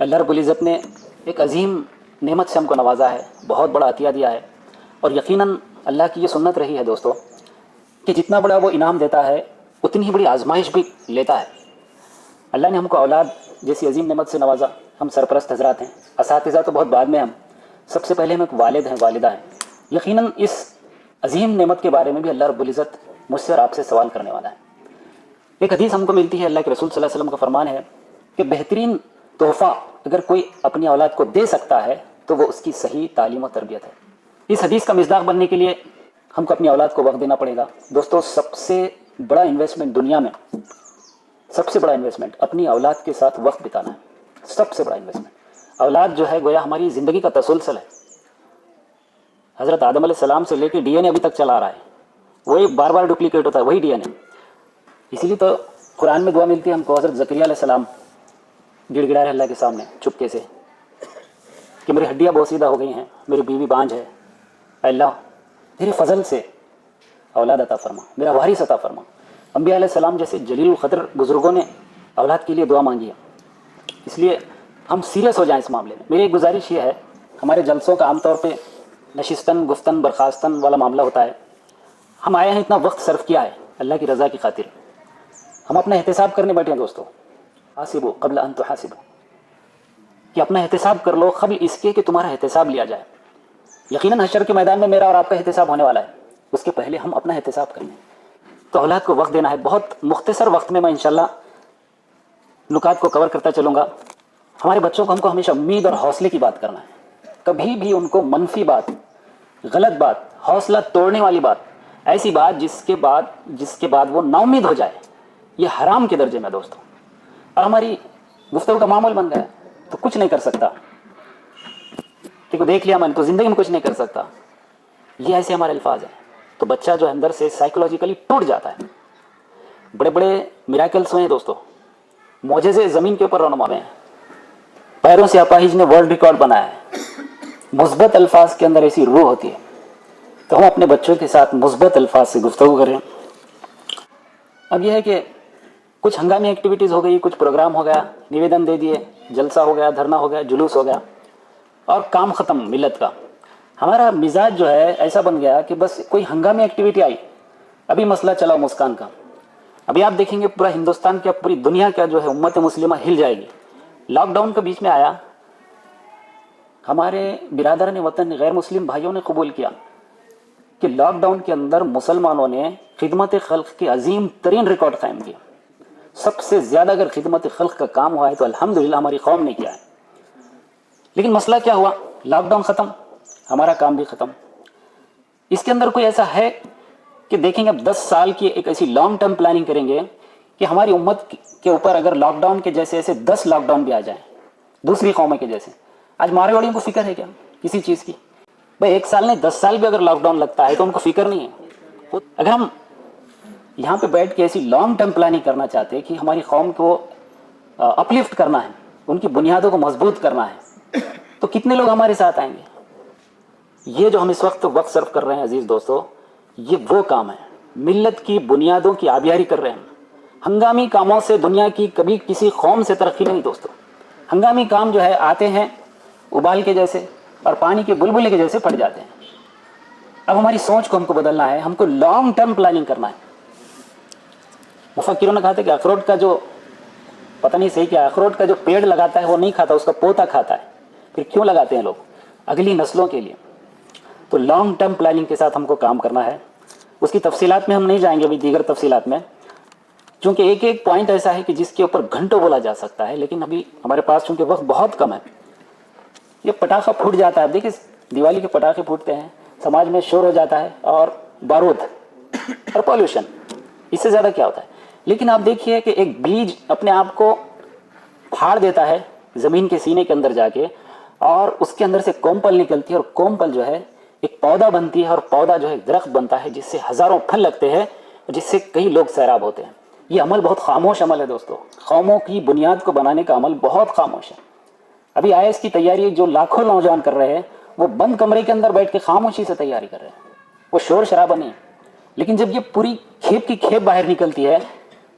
اللہ رب العزت نے ایک عظیم نعمت سے ہم کو نوازا ہے، بہت بڑا عطیہ دیا ہے، اور یقیناً اللہ کی یہ سنت رہی ہے دوستو کہ جتنا بڑا وہ انعام دیتا ہے اتنی ہی بڑی آزمائش بھی لیتا ہے۔ اللہ نے ہم کو اولاد جیسی عظیم نعمت سے نوازا۔ ہم سرپرست حضرات ہیں، اساتذہ تو بہت بعد میں، ہم سب سے پہلے ہم ایک والد ہیں، والدہ ہیں۔ یقیناً اس عظیم نعمت کے بارے میں بھی اللہ رب العزت مجھ سے اور آپ سے سوال کرنے والا ہے۔ ایک حدیث ہم کو ملتی ہے، اللہ کے رسول صلی اللہ علیہ وسلم کا فرمان ہے کہ بہترین تحفہ اگر کوئی اپنی اولاد کو دے سکتا ہے تو وہ اس کی صحیح تعلیم و تربیت ہے۔ اس حدیث کا مصداق بننے کے لیے ہم کو اپنی اولاد کو وقت دینا پڑے گا۔ دوستو، سب سے بڑا انویسٹمنٹ دنیا میں، سب سے بڑا انویسٹمنٹ اپنی اولاد کے ساتھ وقت بتانا ہے۔ سب سے بڑا انویسٹمنٹ اولاد جو ہے گویا ہماری زندگی کا تسلسل ہے۔ حضرت آدم علیہ السلام سے لے کے ڈی این اے ابھی تک چلا رہا ہے، وہی بار بار ڈپلیکیٹ ہوتا ہے، وہی ڈی این اے۔ اسی لیے تو قرآن میں دعا ملتی ہے ہم کو، حضرت زکریا علیہ السلام گڑ گڑا رہے اللہ کے سامنے چپکے سے کہ میری ہڈیاں بوسیدہ ہو گئی ہیں، میری بیوی بانجھ ہے، اے اللہ تیرے فضل سے اولاد عطا فرما، میرا وارث عطا فرما۔ انبیاء علیہ السلام جیسے جلیل القدر بزرگوں نے اولاد کے لیے دعا مانگی ہے۔ اس لیے ہم سیریس ہو جائیں اس معاملے میں۔ میری ایک گزارش یہ ہے، ہمارے جلسوں کا عام طور پہ نشستن گفتن برخاستن والا معاملہ ہوتا ہے۔ ہم آئے ہیں، اتنا وقت صرف کیا ہے اللہ کی رضا کی خاطر، ہم اپنا احتساب کرنے بیٹھے ہیں دوستو۔ حاسبوا قبل ان تحاسبوا، کہ اپنا احتساب کر لو قبل اس کے کہ تمہارا احتساب لیا جائے۔ یقیناً حشر کے میدان میں میرا اور آپ کا احتساب ہونے والا ہے، اس کے پہلے ہم اپنا احتساب کریں۔ تو اولاد کو وقت دینا ہے۔ بہت مختصر وقت میں انشاءاللہ نکات کو کور کرتا چلوں گا۔ ہمارے بچوں کو ہم کو ہمیشہ امید اور حوصلے کی بات کرنا ہے، کبھی بھی ان کو منفی بات، غلط بات، حوصلہ توڑنے والی بات، ایسی بات جس کے بعد وہ نا امید ہو جائے، یہ حرام کے درجے میں دوستوں۔ اور ہماری گفتگو کا معمول بن گیا تو کچھ نہیں کر سکتا، دیکھ لیا میں نے تو زندگی میں کچھ نہیں کر سکتا، یہ ایسے ہمارے الفاظ ہیں۔ تو بچہ جو اندر سے سائیکولوجیکلی ٹوٹ جاتا ہے۔ بڑے بڑے میراکلس ہوئے ہیں دوستو، معجزے زمین کے اوپر رونما ہوئے ہیں۔ پیروں سے اپاہج نے ورلڈ ریکارڈ بنایا ہے۔ مثبت الفاظ کے اندر ایسی روح ہوتی ہے، تو ہم اپنے بچوں کے ساتھ مثبت الفاظ سے گفتگو کریں۔ اب یہ ہے کہ کچھ ہنگامی ایکٹیویٹیز ہو گئی، کچھ پروگرام ہو گیا، نویدن دے دیے، جلسہ ہو گیا، دھرنا ہو گیا، جلوس ہو گیا، اور کام ختم ملت کا۔ ہمارا مزاج جو ہے ایسا بن گیا کہ بس کوئی ہنگامی ایکٹیویٹی آئی، ابھی مسئلہ چلا مسکان کا، ابھی آپ دیکھیں گے پورا ہندوستان کیا، پوری دنیا کا جو ہے امت مسلمہ ہل جائے گی۔ لاک ڈاؤن کے بیچ میں آیا، ہمارے برادران وطن غیر مسلم بھائیوں نے قبول کیا کہ لاک ڈاؤن کے اندر مسلمانوں نے خدمت خلق کے عظیم ترین ریکارڈ قائم کیا۔ سب سے زیادہ اگر خدمت خلق کا کام ہوا ہے تو الحمدللہ ہماری قوم نے کیا ہے۔ لیکن مسئلہ کیا ہوا؟ لاک ڈاؤن ختم، ہمارا کام بھی ختم۔ اس کے اندر کوئی ایسا ہے کہ دیکھیں گے اب 10 سال کی ایک ایسی لانگ ٹرم پلاننگ کریں گے کہ ہماری امت کے اوپر اگر لاک ڈاؤن کے جیسے ایسے 10 لاک ڈاؤن بھی آ جائیں دوسری قوموں کے جیسے۔ آج ماروڑیوں کو فکر ہے کیا کسی چیز کی؟ بھائی 1 سال نہیں 10 سال بھی اگر لاک ڈاؤن لگتا ہے تو ان کو فکر نہیں ہے۔ اگر ہم یہاں پہ بیٹھ کے ایسی لانگ ٹرم پلاننگ کرنا چاہتے ہیں کہ ہماری قوم کو اپلفٹ کرنا ہے، ان کی بنیادوں کو مضبوط کرنا ہے، تو کتنے لوگ ہمارے ساتھ آئیں گے؟ یہ جو ہم اس وقت صرف کر رہے ہیں عزیز دوستو، یہ وہ کام ہے، ملت کی بنیادوں کی آبیاری کر رہے ہیں۔ ہنگامی کاموں سے دنیا کی کبھی کسی قوم سے ترقی نہیں دوستو۔ ہنگامی کام جو ہے آتے ہیں ابال کے جیسے اور پانی کے بلبلے کے جیسے پھٹ جاتے ہیں۔ اب ہماری سوچ کو ہم کو بدلنا ہے، ہم کو لانگ ٹرم پلاننگ کرنا ہے۔ مفکروں نے کہا تھا کہ اخروٹ کا جو پتہ نہیں صحیح کیا، اخروٹ کا جو پیڑ لگاتا ہے وہ نہیں کھاتا، اس کا پوتا کھاتا ہے۔ پھر کیوں لگاتے ہیں لوگ؟ اگلی نسلوں کے لیے۔ تو لانگ ٹرم پلاننگ کے ساتھ ہم کو کام کرنا ہے۔ اس کی تفصیلات میں ہم نہیں جائیں گے ابھی، دیگر تفصیلات میں، چونکہ ایک ایک پوائنٹ ایسا ہے کہ جس کے اوپر گھنٹوں بولا جا سکتا ہے، لیکن ابھی ہمارے پاس چونکہ وقت بہت کم ہے۔ یہ پٹاخہ پھوٹ جاتا ہے، دیکھیں دیوالی کے پٹاخے پھوٹتے ہیں، سماج میں شور ہو جاتا ہے اور بارود اور پالوشن، اس سے زیادہ کیا ہوتا ہے؟ لیکن آپ دیکھیے کہ ایک بیج اپنے آپ کو پھاڑ دیتا ہے زمین کے سینے کے اندر جا کے، اور اس کے اندر سے کومپل نکلتی ہے، اور کومپل جو ہے ایک پودا بنتی ہے، اور پودا جو ہے درخت بنتا ہے جس سے ہزاروں پھل لگتے ہیں، جس سے کئی لوگ سیراب ہوتے ہیں۔ یہ عمل بہت خاموش عمل ہے دوستو، قوموں کی بنیاد کو بنانے کا عمل بہت خاموش ہے۔ ابھی IAS کی تیاری جو لاکھوں نوجوان کر رہے ہیں، وہ بند کمرے کے اندر بیٹھ کے خاموشی سے تیاری کر رہے ہیں، وہ شور شرابہ نہیں۔ لیکن جب یہ پوری کھیپ کی کھیپ باہر نکلتی ہے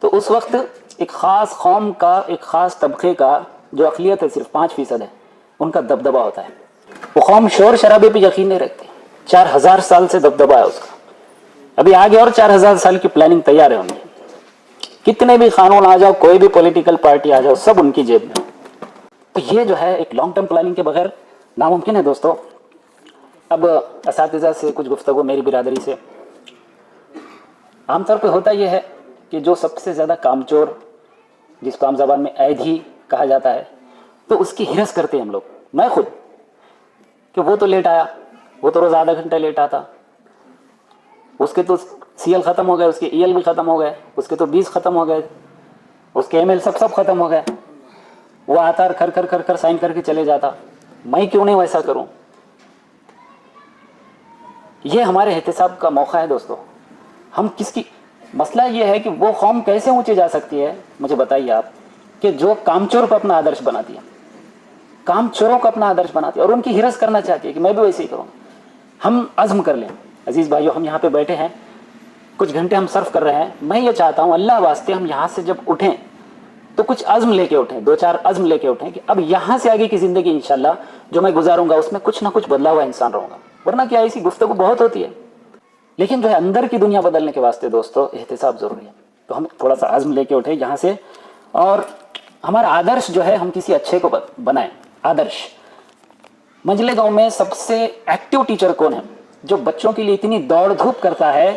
تو اس وقت ایک خاص قوم کا، ایک خاص طبقے کا جو اقلیت ہے صرف 5% ہے، ان کا دبدبہ ہوتا ہے. وہ قوم شور شرابے پہ یقین نہیں رکھتی. 4000 سال سے دبدبہ ہے اس کا. ابھی آگے اور 4000 سال کی پلاننگ تیار ہے ان کی. کتنے بھی قانون آ جاؤ، کوئی بھی پولیٹیکل پارٹی آ جاؤ، سب ان کی جیب میں. تو یہ جو ہے ایک لانگ ٹرم پلاننگ کے بغیر ناممکن ہے دوستو. اب اساتذہ سے کچھ گفتگو میری برادری سے. عام طور پہ ہوتا یہ ہے کہ جو سب سے زیادہ کامچور، جس کو عام زبان میں ایدھی کہا جاتا ہے، تو اس کی ہرس کرتے ہیں ہم لوگ، میں خود، کہ وہ تو لیٹ آیا، وہ تو روز آدھا گھنٹہ لیٹ آتا، اس کے تو سی ایل ختم ہو گئے، اس کے ای ایل بھی ختم ہو گئے، اس کے تو 20 ختم ہو گئے، اس کے ایم ایل سب ختم ہو گئے. وہ آتا کر کر کر کر سائن کر کے چلے جاتا. میں کیوں نہیں ویسا کروں؟ یہ ہمارے احتساب کا موقع ہے دوستو. ہم کس کی مسئلہ یہ ہے کہ وہ قوم کیسے اونچی جا سکتی ہے، مجھے بتائیے آپ، کہ جو کامچور کو اپنا آدرش بناتی ہے، کام چوروں کو اپنا آدرش بناتی ہے اور ان کی ہرس کرنا چاہتی ہے کہ میں بھی ویسے ہی کروں. ہم عزم کر لیں عزیز بھائیو. ہم یہاں پہ بیٹھے ہیں، کچھ گھنٹے ہم صرف کر رہے ہیں. میں یہ چاہتا ہوں اللہ واسطے ہم یہاں سے جب اٹھیں تو کچھ عزم لے کے اٹھیں، 2-4 عزم لے کے اٹھیں کہ اب یہاں سے آگے کی زندگی انشاءاللہ جو میں گزاروں گا اس میں کچھ نہ کچھ بدلا ہوا انسان رہوں گا. ورنہ کیا ایسی گفتگو بہت ہوتی ہے، لیکن جو ہے اندر کی دنیا بدلنے کے واسطے دوستو احتساب ضروری ہے. تو ہم تھوڑا سا عزم لے کے اٹھیں یہاں سے، اور ہمارا آدرش جو ہے ہم کسی اچھے کو بنائیں. آدرش منجلے گاؤں میں سب سے ایکٹیو ٹیچر کون ہے؟ جو بچوں کے لیے اتنی دوڑ دھوپ کرتا ہے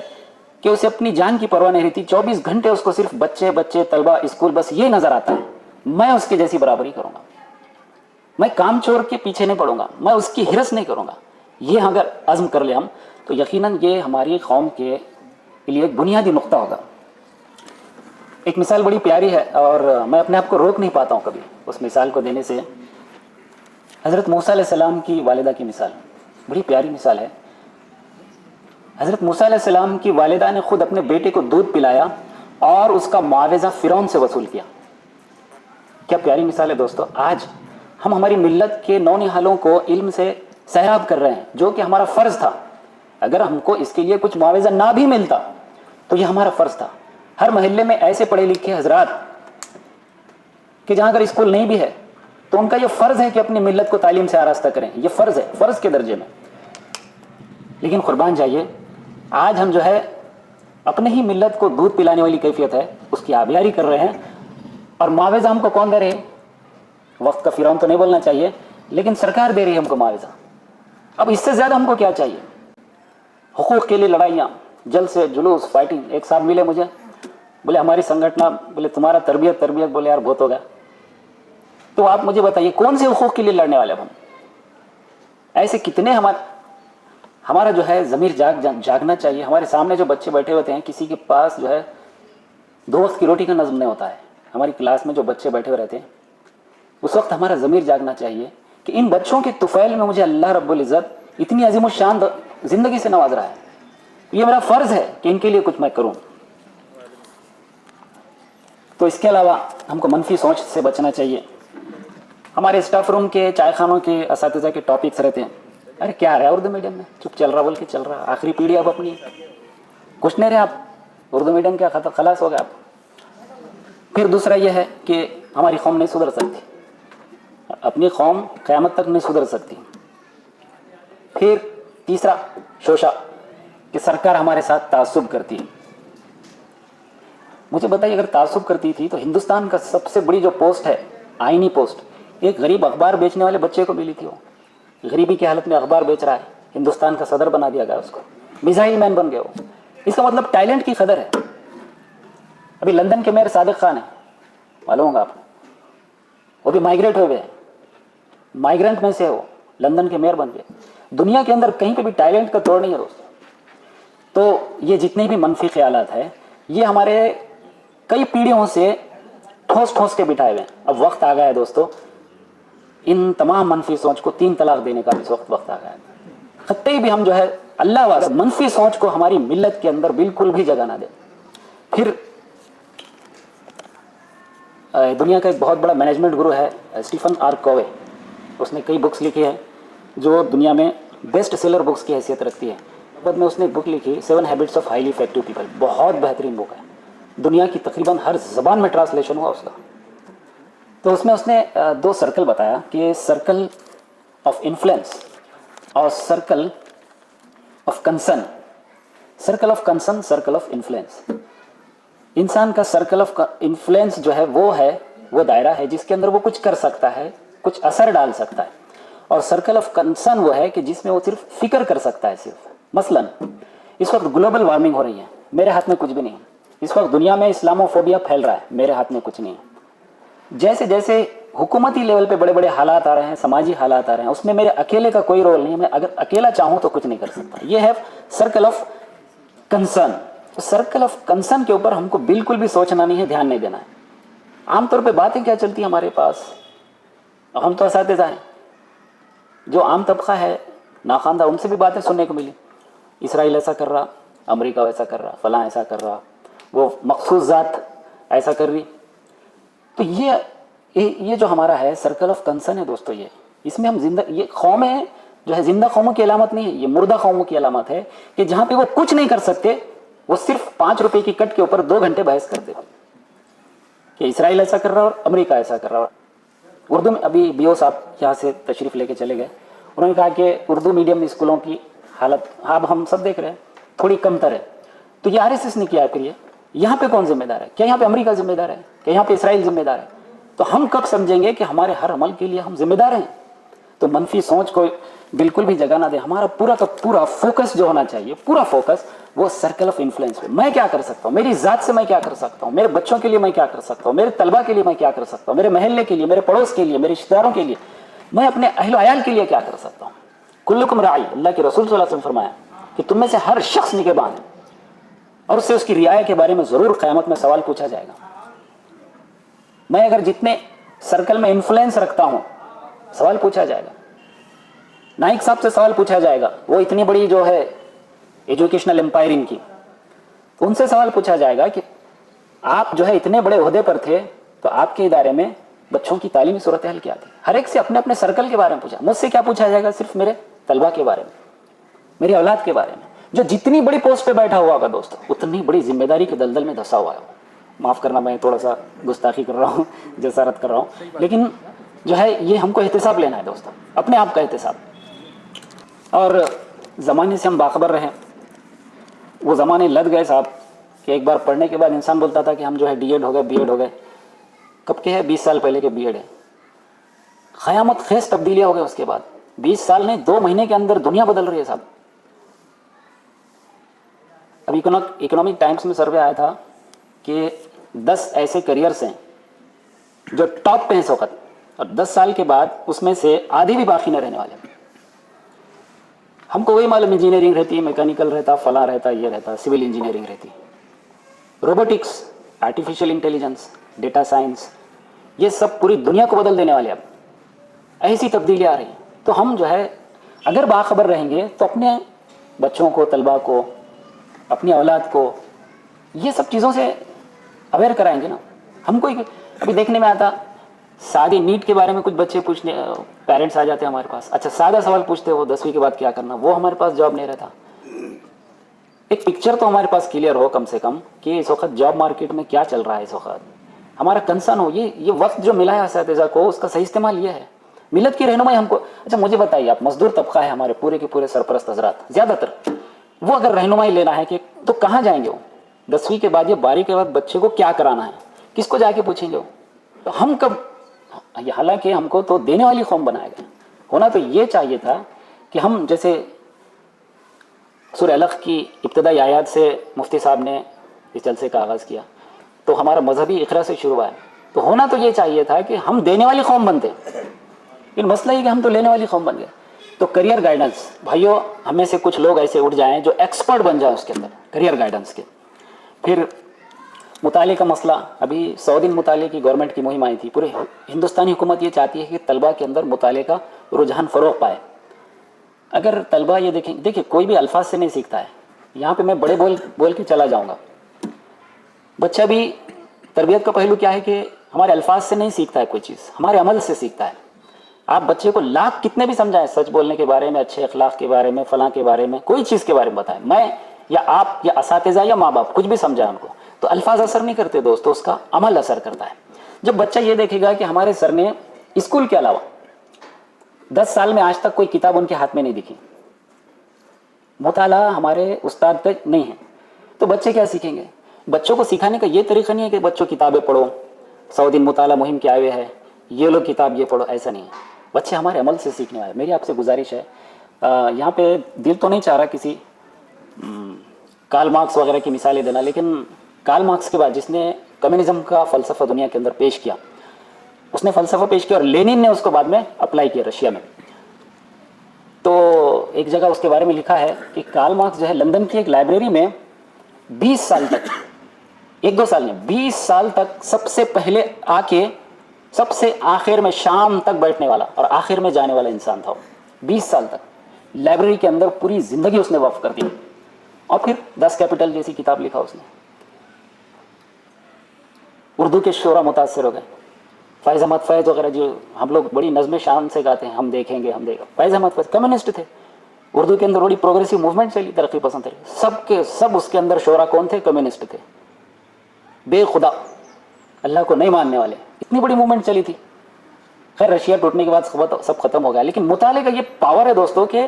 کہ اسے اپنی جان کی پرواہ نہیں رہتی. 24 گھنٹے اس کو صرف بچے بچے، طلبہ، اسکول، بس یہ نظر آتا ہے. میں اس کے جیسی برابری کروں گا. میں کام چور کے پیچھے نہیں پڑوں گا، میں اس کی ہرس نہیں کروں گا. یہ اگر عزم کر لیں ہم تو یقیناً یہ ہماری قوم کے لیے ایک بنیادی نقطہ ہوگا. ایک مثال بڑی پیاری ہے اور میں اپنے آپ کو روک نہیں پاتا ہوں کبھی اس مثال کو دینے سے. حضرت موسیٰ علیہ السلام کی والدہ کی مثال بڑی پیاری مثال ہے. حضرت موسیٰ علیہ السلام کی والدہ نے خود اپنے بیٹے کو دودھ پلایا اور اس کا معاوضہ فرعون سے وصول کیا. کیا پیاری مثال ہے دوستو. آج ہم ہماری ملت کے نونہالوں کو علم سے سیراب کر رہے ہیں، جو کہ ہمارا فرض تھا. اگر ہم کو اس کے لیے کچھ معاوضہ نہ بھی ملتا تو یہ ہمارا فرض تھا. ہر محلے میں ایسے پڑھے لکھے حضرات کہ جہاں اگر اسکول نہیں بھی ہے تو ان کا یہ فرض ہے کہ اپنی ملت کو تعلیم سے آراستہ کریں. یہ فرض ہے، فرض کے درجے میں. لیکن قربان جائیے، آج ہم جو ہے اپنے ہی ملت کو دودھ پلانے والی کیفیت ہے اس کی آبیاری کر رہے ہیں، اور معاوضہ ہم کو کون دے رہے ہیں؟ وقت کا فرعون تو نہیں بولنا چاہیے، لیکن سرکار دے رہی ہے ہم کو معاوضہ. اب اس سے زیادہ ہم کو کیا چاہیے؟ حقوق کے لیے لڑائیاں، جلسے، جلوس، فائٹنگ. ایک صاحب ملے مجھے، بولے ہماری سنگھٹنا، بولے تمہارا تربیت، بولے یار بہت ہوگا. تو آپ مجھے بتائیے کون سے حقوق کے لیے لڑنے والے ہم؟ ایسے کتنے ہمارا جو ہے ضمیر جاگنا چاہیے. ہمارے سامنے جو بچے بیٹھے ہوتے ہیں، کسی کے پاس جو ہے 2 وقت کی روٹی کا نظم نہیں ہوتا ہے. ہماری کلاس میں جو بچے بیٹھے ہوئے رہتے ہیں اس وقت ہمارا ضمیر جاگنا چاہیے کہ ان بچوں کے طفیل میں مجھے اللہ رب العزت اتنی عظیم الشان زندگی سے نواز رہا ہے. یہ میرا فرض ہے کہ ان کے لیے کچھ میں کروں. تو اس کے علاوہ ہم کو منفی سوچ سے بچنا چاہیے. ہمارے اسٹاف روم کے، چائے خانوں کے اساتذہ کے ٹاپکس رہتے ہیں، ارے کیا رہا ہے اردو میڈیم میں، چپ چل رہا بول کے چل رہا. آخری پیڑھی اب اپنی کچھ نہیں رہے، آپ اردو میڈیم کیا خلاص ہو گیا آپ. پھر دوسرا یہ ہے کہ ہماری قوم نہیں سدھر سکتی، اپنی قوم قیامت تک نہیں سدھر سکتی. پھر تیسرا شوشہ کہ سرکار ہمارے ساتھ تعصب کرتی ہے. مجھے بتائیے اگر تعصب کرتی تھی تو ہندوستان کا سب سے بڑی جو پوسٹ ہے، آئینی پوسٹ، ایک غریب اخبار بیچنے والے بچے کو ملی تھی. وہ غریبی کی حالت میں اخبار بیچ رہا ہے، ہندوستان کا صدر بنا دیا گیا اس کو، میزائل مین بن گئے وہ. اس کا مطلب ٹیلنٹ کی قدر ہے. ابھی لندن کے میئر صادق خان ہیں، معلوم ہوگا آپ کو، وہ بھی مائگریٹ ہوئے ہیں، مائگرنٹ میں سے وہ لندن کے میئر بن گئے. دنیا کے اندر کہیں پہ بھی ٹیلنٹ کا توڑ نہیں ہے دوستوں. تو یہ جتنے بھی منفی خیالات ہیں یہ ہمارے کئی پیڑھیوں سے ٹھوس کے بٹھائے ہوئے ہیں. اب وقت آ گیا ہے دوستو ان تمام منفی سوچ کو 3 طلاق دینے کا. اس وقت آ گیا ہے. قطعی بھی ہم جو ہے اللہ واسطے منفی سوچ کو ہماری ملت کے اندر بالکل بھی جگہ نہ دیں. پھر دنیا کا ایک بہت بڑا مینجمنٹ گرو ہے اسٹیفن آر کوے. اس نے کئی بکس لکھی ہیں جو دنیا میں بیسٹ سیلر بکس کی حیثیت رکھتی ہے. بعد میں اس نے ایک بک لکھی 7 habits of highly effective people. بہت بہترین بک ہے، دنیا کی تقریباً ہر زبان میں ٹرانسلیشن ہوا اس کا. تو اس نے دو سرکل بتایا کہ سرکل آف انفلوئنس اور circle of concern. Circle of concern, circle of influence. انسان کا سرکل آف انفلوئنس جو ہے وہ دائرہ ہے جس کے اندر وہ کچھ کر سکتا ہے، کچھ اثر ڈال سکتا ہے. اور سرکل آف کنسرن وہ ہے کہ جس میں وہ صرف فکر کر سکتا ہے. صرف مثلا اس وقت گلوبل وارمنگ ہو رہی ہے، میرے ہاتھ میں کچھ بھی نہیں ہے. اس وقت دنیا میں اسلاموفوبیا پھیل رہا ہے، میرے ہاتھ میں کچھ نہیں ہے. جیسے جیسے حکومتی لیول پہ بڑے بڑے حالات آ رہے ہیں، سماجی حالات آ رہے ہیں، اس میں میرے اکیلے کا کوئی رول نہیں ہے. میں اگر اکیلا چاہوں تو کچھ نہیں کر سکتا. یہ ہے circle of concern. Circle of concern کے اوپر ہم کو بالکل بھی سوچنا نہیں ہے، دھیان نہیں دینا ہے. عام طور پہ باتیں کیا چلتی ہیں ہمارے پاس، ہم تو اساتذہ ہیں، جو عام طبقہ ہے ناخواندہ، ان سے بھی باتیں سننے کو ملی. اسرائیل ایسا کر رہا، امریکہ ویسا کر رہا، فلاں ایسا کر رہا، وہ مخصوص ذات ایسا کر رہی. تو یہ جو ہمارا ہے سرکل آف کنسرن ہے دوستو، یہ اس میں ہم زندہ، یہ قوم ہے جو ہے زندہ قوموں کی علامت نہیں ہے، یہ مردہ قوموں کی علامت ہے کہ جہاں پہ وہ کچھ نہیں کر سکتے، وہ صرف 5 روپے کی کٹ کے اوپر 2 گھنٹے بحث کرتے کہ اسرائیل ایسا کر رہا اور امریکہ ایسا کر رہا. اردو میں ابھی بی او صاحب یہاں سے تشریف لے کے چلے گئے، انہوں نے کہا کہ اردو میڈیم اسکولوں کی حالت اب ہم سب دیکھ رہے ہیں تھوڑی کمتر ہے. تو یہ RSS نے کیا ہے، پھر یہاں پہ کون ذمہ دار ہے؟ کیا یہاں پہ امریکہ ذمہ دار ہے؟ کیا یہاں پہ اسرائیل ذمہ دار ہے؟ تو ہم کب سمجھیں گے کہ ہمارے ہر عمل کے لیے ہم ذمہ دار ہیں؟ تو منفی سوچ کو بالکل بھی جگہ نہ دیں. ہمارا پورا کا پورا فوکس جو ہونا چاہیے، پورا فوکس وہ سرکل آف انفلوئنس پہ. میں کیا کر سکتا ہوں، میری ذات سے میں کیا کر سکتا ہوں، میرے بچوں کے لیے میں کیا کر سکتا ہوں، میرے طلبہ کے لیے میں کیا کر سکتا ہوں، میرے محلے کے لیے، میرے پڑوس کے لیے، میرے رشتہ داروں کے لیے، میں اپنے اہل و عیال کے لیے کیا کر سکتا ہوں. کلکم راعی، اللہ کے رسول صلی اللہ علیہ وسلم فرمایا کہ تم میں سے ہر شخص نگہبان ہے، اور اس سے اس کی رعایا کے بارے میں ضرور قیامت میں سوال پوچھا جائے گا. میں اگر جتنے سرکل میں انفلوئنس رکھتا ہوں، سوال پوچھا جائے گا. نائک صاحب سے سوال پوچھا جائے گا، وہ اتنی بڑی جو ہے ایجوکیشنل امپائر ان کی، ان سے سوال پوچھا جائے گا کہ آپ جو ہے اتنے بڑے عہدے پر تھے تو آپ کے ادارے میں بچوں کی تعلیمی صورتحال کیا تھی. ہر ایک سے اپنے اپنے سرکل کے بارے میں پوچھا. مجھ سے کیا پوچھا جائے گا؟ صرف میرے طلبہ کے بارے میں، میری اولاد کے بارے میں. جو جتنی بڑی پوسٹ پہ بیٹھا ہوا ہوگا دوستو، اتنی بڑی ذمہ داری کے دلدل میں دھسا ہوا ہے. معاف کرنا میں تھوڑا سا گستاخی کر رہا ہوں، جسارت کر رہا ہوں، لیکن جو ہے یہ ہم کو احتساب لینا ہے دوستو، اپنے آپ کا احتساب. اور زمانے سے ہم باخبر رہیں. وہ زمانے لد گئے صاحب کہ ایک بار پڑھنے کے بعد انسان بولتا تھا کہ ہم جو ہے ڈی ایڈ ہو گئے، بی ایڈ ہو گئے. کب کے ہے؟ 20 سال پہلے کے بی ایڈ ہے. قیامت خیز تبدیلیاں ہو گئے اس کے بعد. 20 سال نہیں، 2 مہینے کے اندر دنیا بدل رہی ہے صاحب. ابھی اکنامک ٹائمز میں سروے آیا تھا کہ 10 ایسے کریئرس ہیں جو ٹاپ پہ ہیں اس وقت، اور 10 سال کے بعد اس میں سے آدھی بھی باقی نہ رہنے والے. ہم کو وہی معلوم انجینئرنگ رہتی ہے، میکینیکل رہتا، فلاں رہتا، یہ رہتا، سول انجینئرنگ رہتی، robotics, artificial intelligence, data science, یہ سب پوری دنیا کو بدل دینے والے. اب ایسی تبدیلیاں آ رہی ہیں. تو ہم جو ہے اگر باخبر رہیں گے تو اپنے بچوں کو، طلباء کو، اپنی اولاد کو یہ سب چیزوں سے اویئر کرائیں گے نا. ہم کو ابھی دیکھنے میں آتا، سادی نیٹ کے بارے میں کچھ بچے پوچھنے، پیرنٹس آ جاتے ہیں ہمارے پاس. اچھا سادہ سوال پوچھتے، وہ 10ویں کے بعد کیا کرنا، وہ ہمارے پاس جواب نہیں رہتا. ایک پکچر تو ہمارے پاس کلیئر ہو کم سے کم کہ اس وقت جاب مارکیٹ میں کیا چل رہا ہے. اس وقت ہمارا کنسرن ہو، یہ وقت جو ملا ہے اساتذہ کو، اس کا صحیح استعمال یہ ہے. ملت کی رہنمائی ہم کو. اچھا مجھے بتائیے، آپ مزدور طبقہ ہے ہمارے پورے کے پورے سرپرست حضرات زیادہ تر، وہ اگر رہنمائی لینا ہے کہ تو کہاں جائیں گے؟ وہ 10ویں کے بعد یا 12ویں کے بعد بچے کو کیا کرانا ہے، کس کو جا کے پوچھیں گے؟ تو ہم کب، حالانکہ ہم کو تو دینے والی قوم بنایا گیا. ہونا تو یہ چاہیے تھا کہ ہم جیسے سورہ علق کی ابتدائی آیات سے مفتی صاحب نے اس جلسے کا آغاز کیا، تو ہمارا مذہبی اقرا سے شروع ہوا ہے. تو ہونا تو یہ چاہیے تھا کہ ہم دینے والی قوم بنتے، لیکن مسئلہ یہ کہ ہم تو لینے والی قوم بن گئے. تو کریئر گائیڈنس، بھائیوں ہمیں سے کچھ لوگ ایسے اٹھ جائیں جو ایکسپرٹ بن جائیں اس کے اندر، کریئر گائیڈنس کے. پھر مطالعے کا مسئلہ، ابھی 100 دن مطالعے کی گورنمنٹ کی مہم آئی تھی. پورے ہندوستانی حکومت یہ چاہتی ہے کہ طلبہ کے اندر مطالعے کا رجحان فروغ پائے. اگر طلبہ یہ دیکھیں کوئی بھی الفاظ سے نہیں سیکھتا ہے. یہاں پہ میں بڑے بول کے چلا جاؤں گا. بچہ بھی تربیت کا پہلو کیا ہے کہ ہمارے الفاظ سے نہیں سیکھتا ہے کوئی چیز، ہمارے عمل سے سیکھتا ہے. آپ بچے کو لاکھ کتنے بھی سمجھائیں، سچ بولنے کے بارے میں، اچھے اخلاق کے بارے میں، فلاں کے بارے میں، کوئی چیز کے بارے میں بتائیں، میں یا آپ یا اساتذہ یا ماں باپ کچھ بھی سمجھائیں ان کو، تو الفاظ اثر نہیں کرتے دوستو، اس کا عمل اثر کرتا ہے. جب بچہ یہ دیکھے گا کہ ہمارے سر نے اسکول کے علاوہ 10 سال میں آج تک کوئی کتاب ان کے ہاتھ میں نہیں دکھی, مطالعہ ہمارے استاد کا نہیں ہے, تو بچے کیا سیکھیں گے؟ بچوں کو سکھانے کا یہ طریقہ نہیں ہے کہ بچوں کتابیں پڑھو, 100 دن مطالعہ مہم کے آئے ہیں, یہ لوگ کتاب یہ پڑھو, ایسا نہیں ہے. بچے ہمارے عمل سے سیکھنے والے. میری آپ سے گزارش ہے, یہاں پہ دل تو نہیں چاہ رہا کسی کارل مارکس وغیرہ کی مثالیں دینا, لیکن کارل مارکس کے بعد جس نے کمیونزم کا فلسفہ دنیا کے اندر پیش کیا, اس نے فلسفہ پیش کیا اور لینن نے اس کو بعد میں اپلائی کیا رشیا میں. تو ایک جگہ اس کے بارے میں لکھا ہے کہ کارل مارکس جو ہے لندن کی ایک لائبریری میں 20 سال تک, 1-2 سال نہیں 20 سال تک سب سے پہلے آ کے سب سے آخر میں شام تک بیٹھنے والا اور آخر میں جانے والا انسان تھا. 20 سال تک لائبریری کے اندر پوری زندگی اس نے وقف کر دی, اور پھر 10 کیپٹل جیسی کتاب لکھا اس نے. اردو کے شعرا متاثر ہو گئے, فیض احمد فیض وغیرہ جو ہم لوگ بڑی نظم شان سے گاتے ہیں, ہم دیکھیں گے. فیض احمد فیض کمیونسٹ تھے, اردو کے اندر بڑی پروگریسو موومنٹ چلی, ترقی پسند تھے, سب کے سب اس کے اندر شعرا کون تھے؟ کمیونسٹ تھے, بے خدا, اللہ کو نہیں ماننے والے. اتنی بڑی موومنٹ چلی تھی. خیر رشیا ٹوٹنے کے بعد سب ختم ہو گیا, لیکن مطالعے کا یہ پاور ہے دوستوں کہ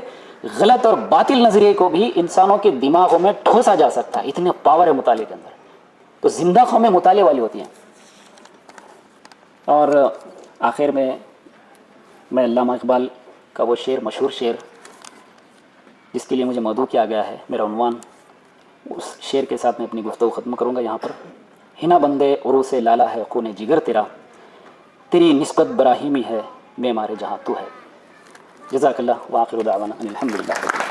غلط اور باطل نظریے کو بھی انسانوں کے دماغوں میں ٹھوسا جا سکتا ہے. اتنے پاور ہے مطالعے کے اندر. تو زندہ قومیں مطالعے والی ہوتی ہیں. اور آخر میں علامہ اقبال کا وہ شعر, مشہور شعر جس کے لیے مجھے مدعو کیا گیا ہے, میرا عنوان, اس شعر کے ساتھ میں اپنی گفتگو ختم کروں گا یہاں پر. ہنا بندے عروس لالا ہے خون جگر تیرا, تیری نسبت براہیمی ہے میں مارے جہاں تو ہے. جزاک اللہ, وآخر دعوانا ان الحمد للہ.